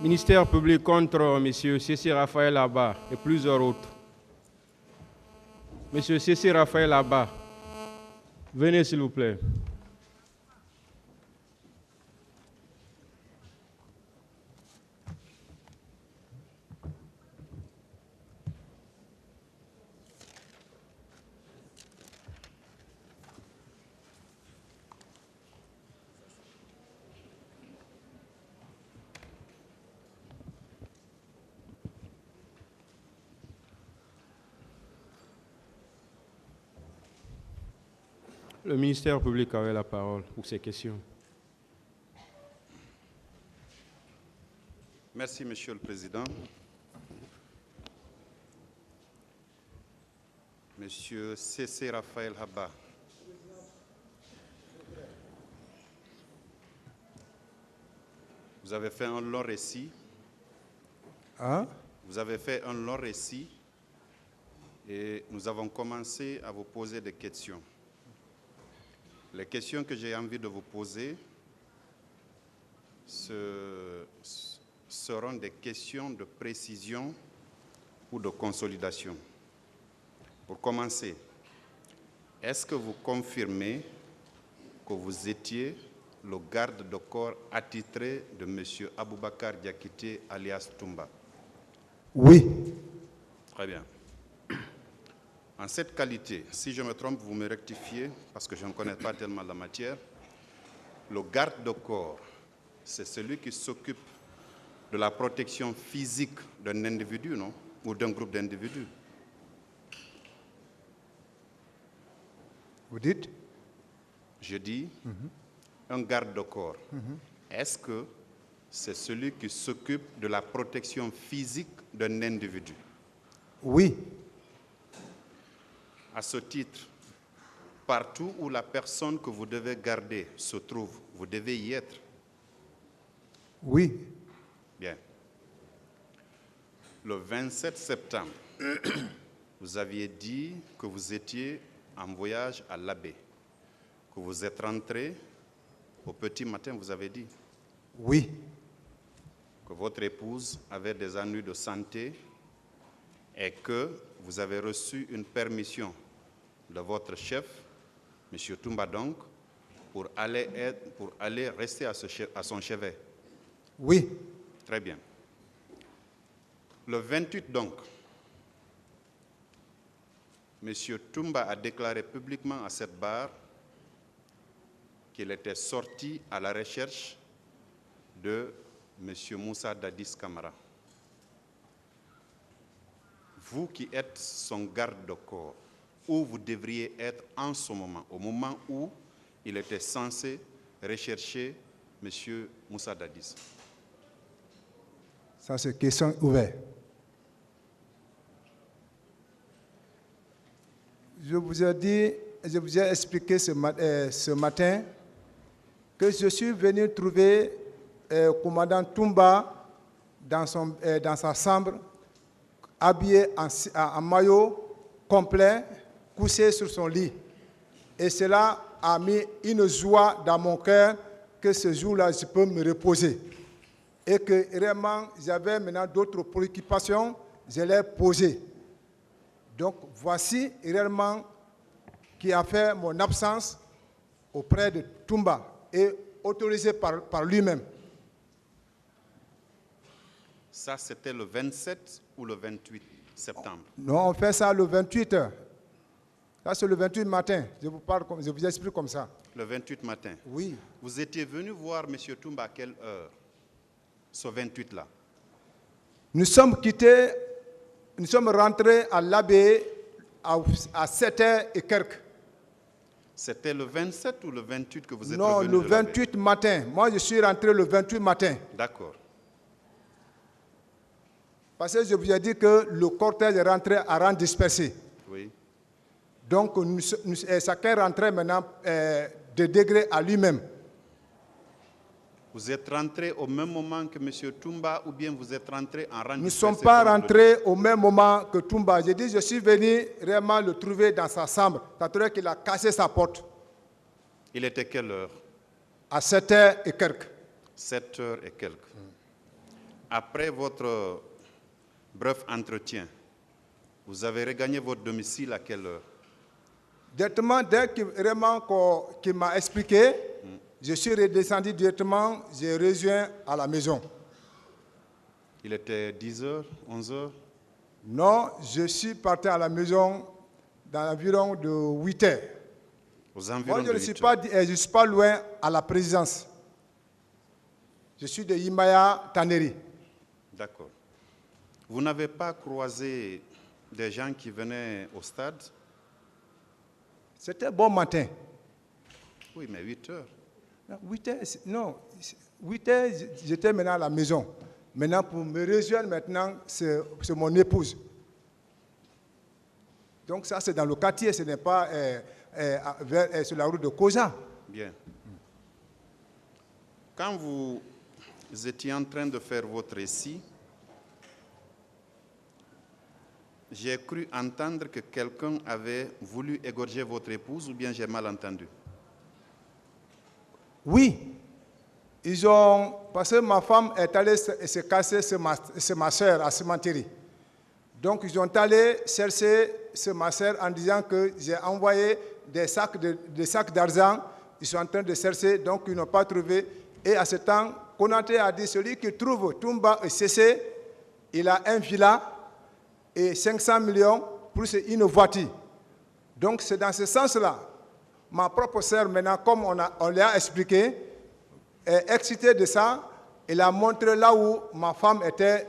Ministère public contre M. C.C. Raphaël Abba et plusieurs autres. M. C.C. Raphaël Abba, venez s'il vous plaît. Le ministère public avait la parole pour ces questions. Merci, Monsieur le Président. Monsieur C.C. Raphaël Abba. Vous avez fait un long récit. Hein? Vous avez fait un long récit et nous avons commencé à vous poser des questions. Les questions que j'ai envie de vous poser seront des questions de précision ou de consolidation. Pour commencer, est-ce que vous confirmez que vous étiez le garde de corps attitré de M. Aboubakar Diakité alias Toumba? Oui. Très bien. En cette qualité, si je me trompe, vous me rectifiez, parce que je ne connais pas tellement la matière. Le garde de corps, c'est celui qui s'occupe de la protection physique d'un individu, non? Ou d'un groupe d'individus. Vous dites? Je dis, un garde de corps. Est-ce que c'est celui qui s'occupe de la protection physique d'un individu? Oui. À ce titre, partout où la personne que vous devez garder se trouve, vous devez y être? Oui. Bien. Le 27 septembre, vous aviez dit que vous étiez en voyage à l'Abbé, que vous êtes rentré au petit matin, vous avez dit? Oui. Que votre épouse avait des ennuis de santé et que vous avez reçu une permission de votre chef, M. Toumba donc, pour aller rester à son chevet. Oui. Très bien. Le 28 donc, M. Toumba a déclaré publiquement à cette barre qu'il était sorti à la recherche de M. Moussa Dadis Camara. Vous qui êtes son garde de corps, où vous devriez être en ce moment, au moment où il était censé rechercher M. Moussa Dadis? Ça, c'est question ouverte. Je vous ai expliqué ce matin que je suis venu trouver le commandant Toumba dans sa chambre, habillé en maillot complet, couché sur son lit. Et cela a mis une joie dans mon cœur que ce jour-là, je peux me reposer. Et que vraiment, j'avais maintenant d'autres préoccupations, je les ai posées. Donc, voici réellement qui a fait mon absence auprès de Toumba et autorisé par lui-même. Ça, c'était le 27 ou le 28 septembre? Non, on fait ça le 28. Ça, c'est le 28 matin. Je vous explique comme ça. Le 28 matin? Oui. Vous étiez venu voir M. Toumba à quelle heure, ce 28-là? Nous sommes rentrés à l'Abbé à 7h et quelques. C'était le 27 ou le 28 que vous êtes Non, revenu le de l'Abbé? 28 matin. Moi, je suis rentré le 28 matin. D'accord. Parce que je vous ai dit que le cortège est rentré à rang dispersé. Oui. Donc, chacun rentrait maintenant de degré à lui-même. Vous êtes rentré au même moment que M. Toumba ou bien vous êtes rentré en rang dispersé? Nous ne sommes pas rentrés au même moment que Toumba. J'ai dit, je suis venu réellement le trouver dans sa chambre. C'est-à-dire qu'il a cassé sa porte. Il était quelle heure? À 7h et quelques. 7h et quelques. après votre bref entretien, vous avez regagné votre domicile à quelle heure? Directement, dès qu'il m'a expliqué, je suis redescendu directement, j'ai rejoint à la maison. Il était 10h, 11h? Non, je suis parti à la maison dans l'environ de 8 heures. Aux environs Moi, je de ne suis 8 heures. je suis pas loin à la présidence. Je suis de Imaya Taneri. D'accord. Vous n'avez pas croisé des gens qui venaient au stade? C'était bon matin. Oui, mais 8 heures. 8 heures, non, 8 heures, j'étais maintenant à la maison. Maintenant, pour me rejoindre maintenant, c'est mon épouse. Donc ça, c'est dans le quartier, ce n'est pas sur la route de Koza. Bien. Quand vous étiez en train de faire votre récit, j'ai cru entendre que quelqu'un avait voulu égorger votre épouse, ou bien j'ai mal entendu? Oui. Parce que ma femme est allée se casser, c'est ma soeur à Cimenterie. Donc ils ont allé chercher ma soeur en disant que j'ai envoyé des sacs d'argent. Ils sont en train de chercher, donc ils n'ont pas trouvé. Et à ce temps, Konaté a dit, celui qui trouve Toumba et Cessé, il a un villa et 500 millions plus une voiture. Donc c'est dans ce sens-là. Ma propre sœur, maintenant, comme on lui a expliqué, est excitée de ça. Elle a montré là où ma femme était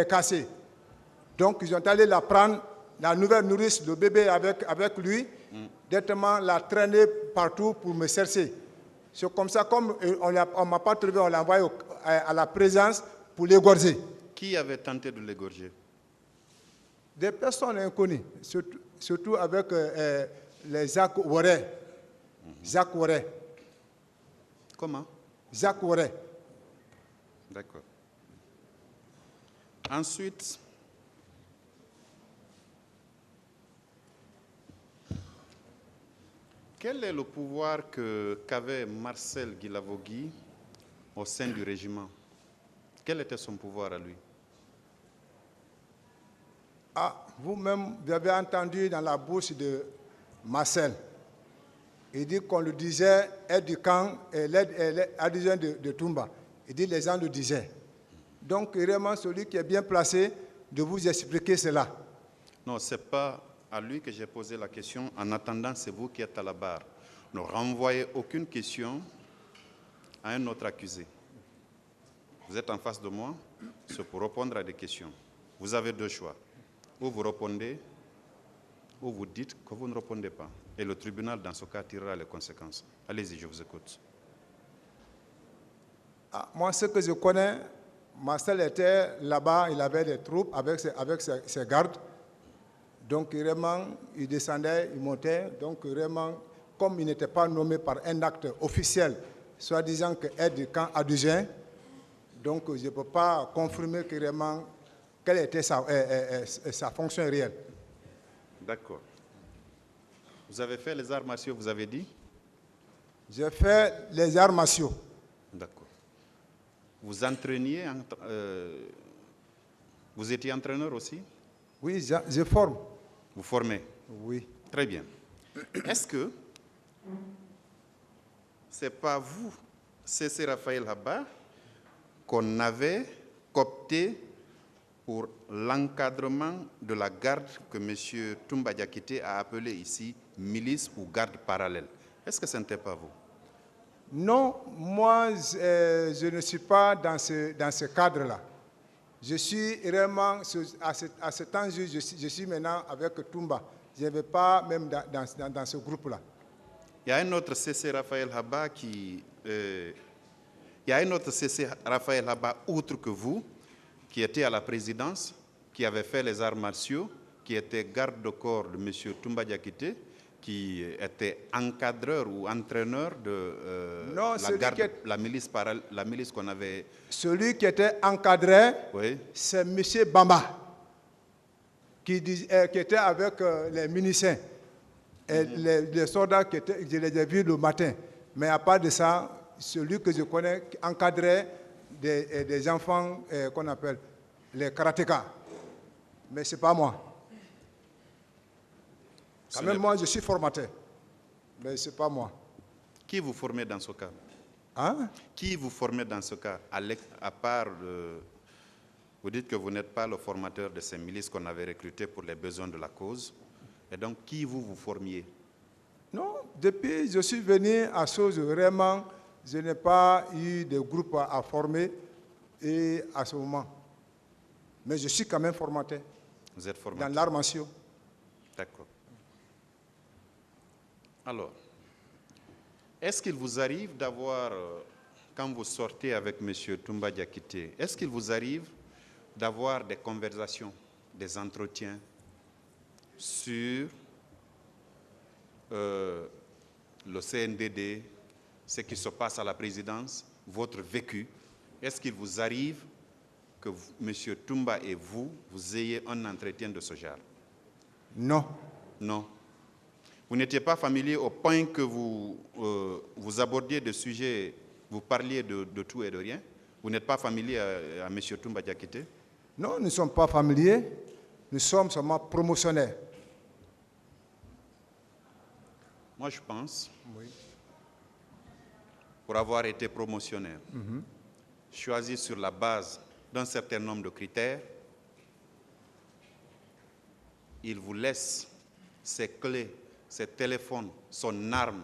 cassée. Donc ils sont allés la prendre, la nouvelle nourrice, le bébé avec lui, directement la traîner partout pour me chercher. C'est comme ça, comme on ne m'a pas trouvé, on l'a envoyé à la présence pour l'égorger. Qui avait tenté de l'égorger? Des personnes inconnues, surtout avec les Jacques Ouaré. Jacques Ouaré. Comment? Jacques Ouaré. D'accord. Ensuite, quel est le pouvoir qu'avait Marcel Guilavogui au sein du régiment? Quel était son pouvoir à lui? Ah, vous-même, vous avez entendu dans la bouche de Marcel. Il dit qu'on le disait, aide du camp, adjoint de Toumba. Il dit les gens le disaient. Donc, vraiment, celui qui est bien placé de vous expliquer cela. Non, ce n'est pas à lui que j'ai posé la question. En attendant, c'est vous qui êtes à la barre. Ne renvoyez aucune question à un autre accusé. Vous êtes en face de moi, c'est pour répondre à des questions. Vous avez deux choix. Ou vous répondez, ou vous dites que vous ne répondez pas. Et le tribunal, dans ce cas, tirera les conséquences. Allez-y, je vous écoute. Ah, moi, ce que je connais, Marcel était là-bas, il avait des troupes avec ses gardes. Donc, vraiment, il descendait, il montait. Donc, vraiment, comme il n'était pas nommé par un acte officiel, soit disant que aide du camp adjoint, donc je ne peux pas confirmer que vraiment quelle était sa fonction réelle. D'accord. Vous avez fait les arts martiaux, vous avez dit? J'ai fait les arts martiaux. D'accord. Vous entraîniez, vous étiez entraîneur aussi? Oui, je forme. Vous formez? Oui. Très bien. Est-ce que ce n'est pas vous, C.C. Raphaël Haba, qu'on avait coopté pour l'encadrement de la garde que M. Toumba Diakité a appelée ici milice ou garde parallèle? Est-ce que ce n'était pas vous? Non, moi, je ne suis pas dans ce cadre-là. Je suis vraiment, à ce temps, je suis maintenant avec Toumba. Je ne vais pas même dans ce groupe-là. Il y a un autre C.C. Raphaël Haba il y a un autre C.C. Raphaël Haba outre que vous, qui était à la présidence, qui avait fait les arts martiaux, qui était garde de corps de M. Toumba Diakité, qui était encadreur ou entraîneur de la garde, la milice qu'on avait... Celui qui était encadré, oui, c'est M. Bamba, qui était avec les municiens, et les soldats je les ai vus le matin. Mais à part de ça, celui que je connais, encadré des enfants qu'on appelle les karatékas. Mais ce n'est pas moi. Quand même, moi, je suis formateur. Mais ce n'est pas moi. Qui vous formez dans ce cas? Hein? Qui vous formez dans ce cas, à part vous dites que vous n'êtes pas le formateur de ces milices qu'on avait recrutées pour les besoins de la cause. Et donc, qui vous formiez? Non, depuis je suis venu à Chose, vraiment, je n'ai pas eu de groupe à former et à ce moment. Mais je suis quand même formateur. Vous êtes formateur? Dans l'art martiaux. D'accord. Alors, est-ce qu'il vous arrive d'avoir, quand vous sortez avec M. Toumba Diakité, est-ce qu'il vous arrive d'avoir des conversations, des entretiens sur le CNDD, ce qui se passe à la présidence, votre vécu? Est-ce qu'il vous arrive que M. Toumba et vous ayez un entretien de ce genre? Non. Non. Vous n'étiez pas familier au point que vous abordiez des sujets, vous parliez de tout et de rien? Vous n'êtes pas familier à M. Toumba Diakité? Non, nous ne sommes pas familiers. Nous sommes seulement promotionnaires. Moi, je pense, pour avoir été promotionnaire, choisi sur la base d'un certain nombre de critères, il vous laisse ses clés, ses téléphones, son arme,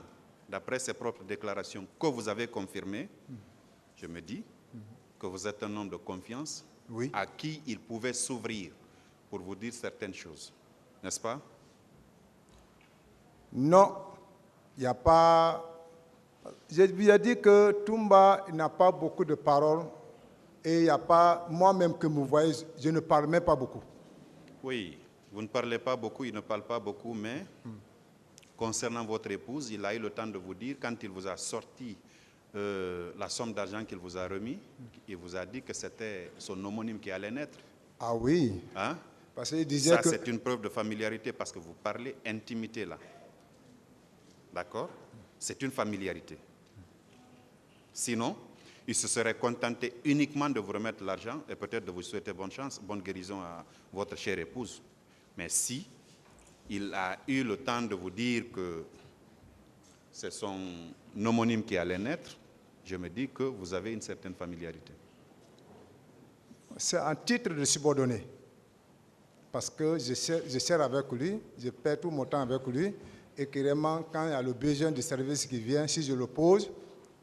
d'après ses propres déclarations que vous avez confirmées. Je me dis que vous êtes un homme de confiance à qui il pouvait s'ouvrir pour vous dire certaines choses. N'est-ce pas? Non, il n'y a pas... Je lui ai dit que Toumba n'a pas beaucoup de paroles et il n'y a pas... Moi-même que vous voyez, je ne parle même pas beaucoup. Oui, vous ne parlez pas beaucoup, il ne parle pas beaucoup, mais concernant votre épouse, il a eu le temps de vous dire, quand il vous a sorti la somme d'argent qu'il vous a remis, il vous a dit que c'était son homonyme qui allait naître. Ah oui. Hein? Parce qu'il disait ça, que... c'est une preuve de familiarité parce que vous parlez intimité là. D'accord? C'est une familiarité. Sinon, il se serait contenté uniquement de vous remettre l'argent et peut-être de vous souhaiter bonne chance, bonne guérison à votre chère épouse. Mais si il a eu le temps de vous dire que c'est son homonyme qui allait naître, je me dis que vous avez une certaine familiarité. C'est un titre de subordonné. Parce que je sers avec lui, je perds tout mon temps avec lui, et que vraiment, quand il y a le besoin de service qui vient, si je le pose,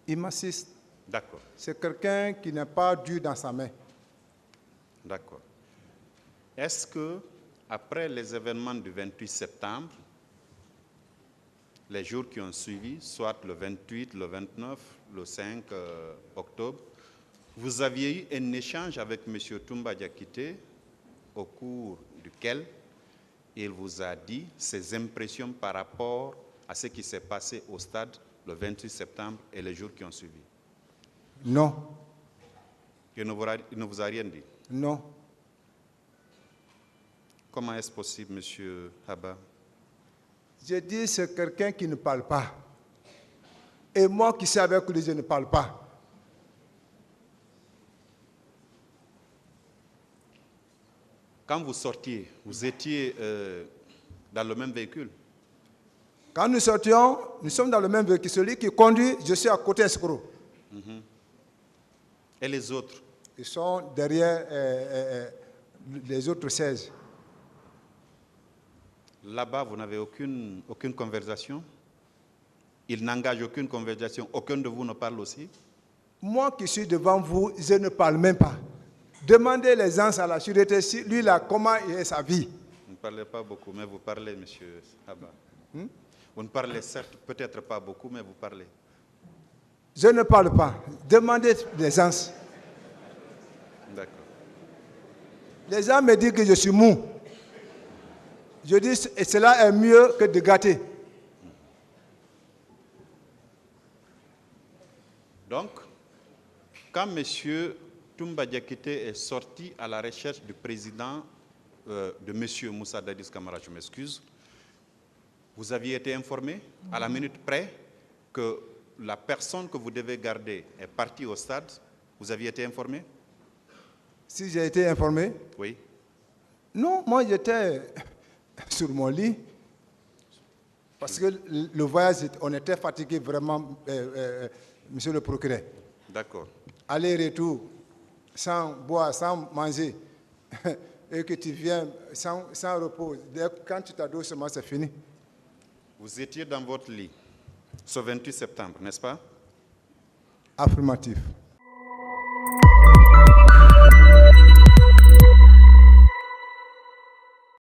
il m'assiste. D'accord. C'est quelqu'un qui n'est pas dur dans sa main. D'accord. Est-ce que, après les événements du 28 septembre, les jours qui ont suivi, soit le 28, le 29, le 5 octobre, vous aviez eu un échange avec M. Toumba Diakité au cours duquel il vous a dit ses impressions par rapport à ce qui s'est passé au stade le 28 septembre et les jours qui ont suivi? Non. Il ne vous a rien dit? Non. Comment est-ce possible, M. Haba? Je dis c'est quelqu'un qui ne parle pas. Et moi qui suis avec lui, je ne parle pas. Quand vous sortiez, vous étiez dans le même véhicule? Quand nous sortions, nous sommes dans le même véhicule. Celui qui conduit, je suis à côté escroc. Et les autres? Ils sont derrière les autres 16. Là-bas, vous n'avez aucune conversation? Il n'engage aucune conversation? Aucun de vous ne parle aussi? Moi qui suis devant vous, je ne parle même pas. Demandez les gens à la sûreté, si lui là, comment est sa vie. Vous ne parlez pas beaucoup, mais vous parlez, M. Haba. Vous ne parlez certes peut-être pas beaucoup, mais vous parlez. Je ne parle pas. Demandez les gens. D'accord. Les gens me disent que je suis mou. Je dis, et cela est mieux que de gâter. Donc, quand M. Toumba Diakité est sorti à la recherche du président de M. Moussa Dadis Camara, je m'excuse, vous aviez été informé à la minute près que la personne que vous devez garder est partie au stade, Vous aviez été informé? Si j'ai été informé? Oui. Non, moi j'étais sur mon lit. Parce que le voyage, on était fatigué vraiment, monsieur le procureur. D'accord. Aller-retour, sans boire, sans manger, et que tu viens sans repos. Quand tu t'adores seulement, c'est fini. Vous étiez dans votre lit ce 28 septembre, n'est-ce pas? Affirmatif.